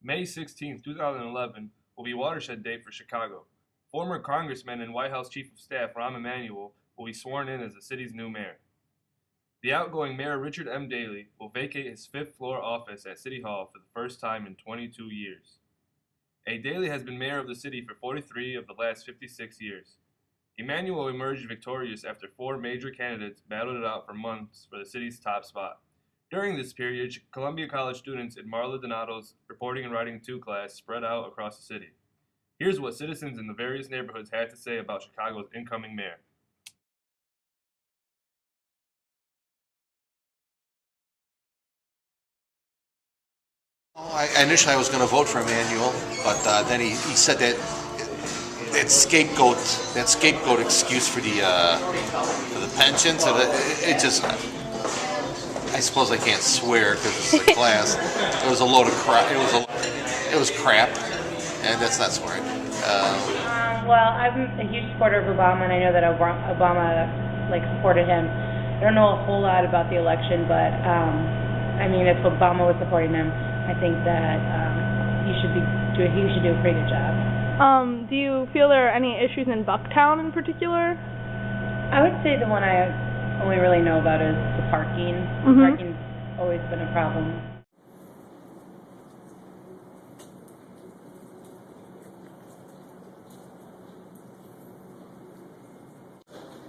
May 16, 2011 will be watershed day for Chicago. Former Congressman and White House Chief of Staff Rahm Emanuel will be sworn in as the city's new mayor. The outgoing Mayor Richard M. Daley will vacate his fifth-floor office at City Hall for the first time in 22 years. Daley has been mayor of the city for 43 of the last 56 years. Emanuel emerged victorious after four major candidates battled it out for months for the city's top spot. During this period, Columbia College students in Marla Donato's Reporting and Writing 2 class spread out across the city. Here's what citizens in the various neighborhoods had to say about Chicago's incoming mayor. Initially I was going to vote for Emanuel, but then he said that scapegoat excuse for the pensions, and it just, I suppose I can't swear because it's a class. It was a load of crap. It was crap, and that's not swearing. Well, I'm a huge supporter of Obama, and I know that Obama supported him. I don't know a whole lot about the election, but I mean, if Obama was supporting him, I think that he should do a pretty good job. Do you feel there are any issues in Bucktown in particular? I would say the one I only really know about is the parking. Mm-hmm. Parking's always been a problem.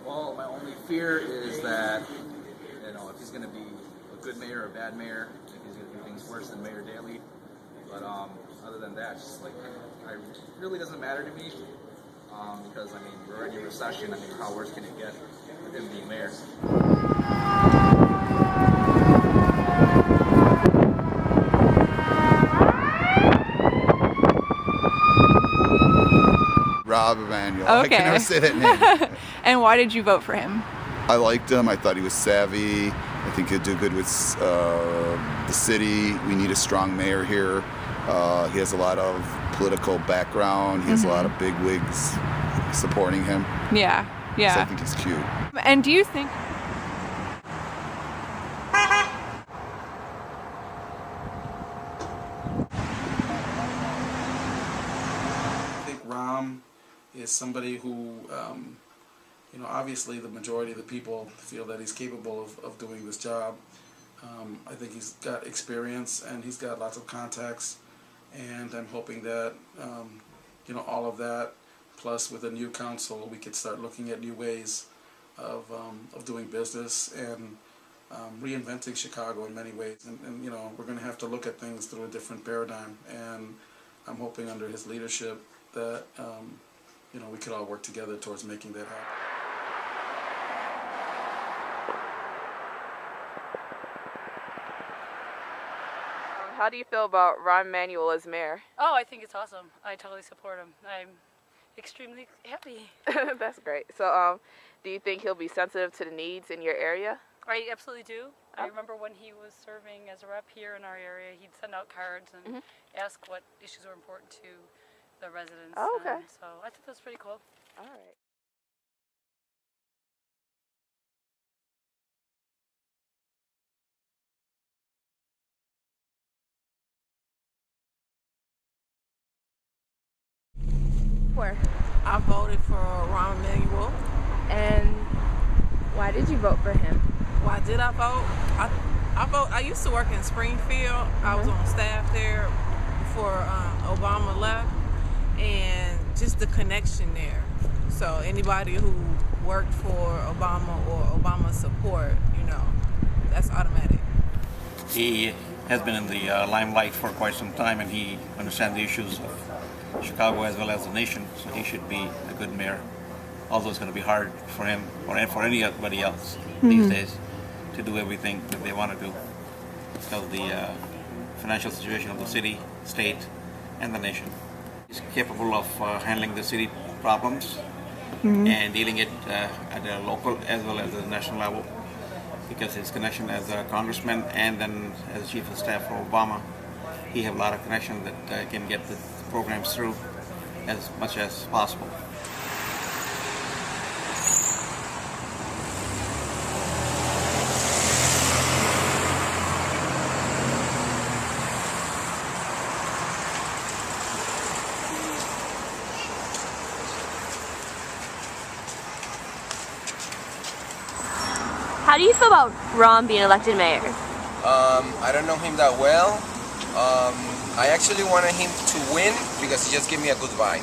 Well, my only fear is that, if he's going to be a good mayor or a bad mayor, if he's going to do things worse than Mayor Daley. But other than that, it really doesn't matter to me because, we're already in a recession. How worse can it get with him being mayor? Rahm Emanuel. Okay. I can never say that name. And why did you vote for him? I liked him. I thought he was savvy. I think he'll do good with the city. We need a strong mayor here. He has a lot of political background. He has a lot of bigwigs supporting him. Yeah. So I think he's cute. And do you think... I think Rahm is somebody who, obviously the majority of the people feel that he's capable of doing this job. I think he's got experience and he's got lots of contacts, and I'm hoping that, all of that, plus with a new council, we could start looking at new ways of doing business and reinventing Chicago in many ways. And we're going to have to look at things through a different paradigm, and I'm hoping under his leadership that, we could all work together towards making that happen. How do you feel about Rahm Emanuel as mayor? Oh, I think it's awesome. I totally support him. I'm extremely happy. That's great. So, do you think he'll be sensitive to the needs in your area? I absolutely do. I remember when he was serving as a rep here in our area, he'd send out cards and ask what issues were important to the residents. Oh, okay. So I think that's pretty cool. All right. Where? I voted for Rahm Emanuel. And why did you vote for him? Why did I vote? I used to work in Springfield. I was on staff there before Obama left, and just the connection there. So anybody who worked for Obama or Obama support, that's automatic. He has been in the limelight for quite some time, and he understands the issues of Chicago as well as the nation, so he should be a good mayor. Although it's going to be hard for him or for anybody else these days to do everything that they want to do because of the financial situation of the city, state, and the nation. He's capable of handling the city problems and dealing it at a local as well as the national level, because his connection as a congressman and then as chief of staff for Obama, he have a lot of connection that can get the programs through as much as possible. How do you feel about Rahm being elected mayor? I don't know him that well. I actually wanted him to win because he just gave me a good vibe.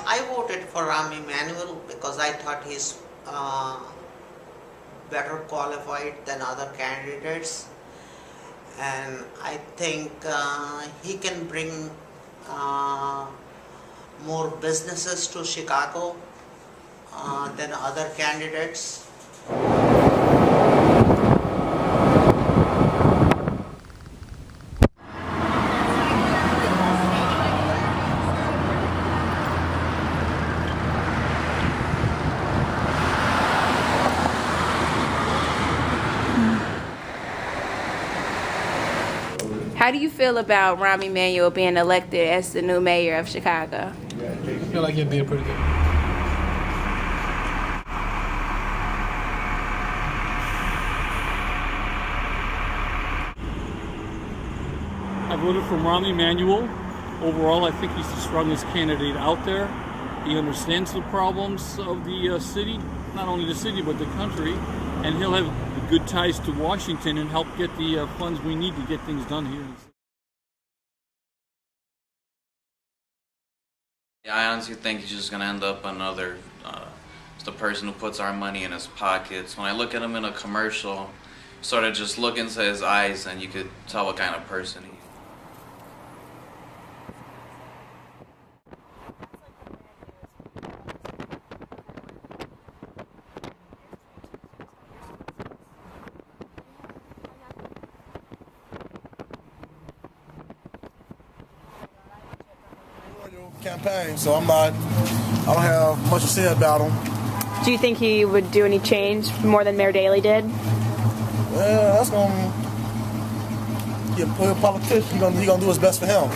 I voted for Rahm Emanuel because I thought he's better qualified than other candidates, and I think he can bring more businesses to Chicago than other candidates. How do you feel about Rahm Emanuel being elected as the new mayor of Chicago? I feel like he'll be a pretty good. I voted for Rahm Emanuel. Overall, I think he's the strongest candidate out there. He understands the problems of the city, not only the city, but the country, and he'll have good ties to Washington and help get the funds we need to get things done here. I honestly think he's just going to end up another, the person who puts our money in his pockets. When I look at him in a commercial, sort of just look into his eyes and you could tell what kind of person he is. Campaign, so I don't have much to say about him. Do you think he would do any change more than Mayor Daley did? Well, that's gonna. He's a politician. He gonna do his best for him.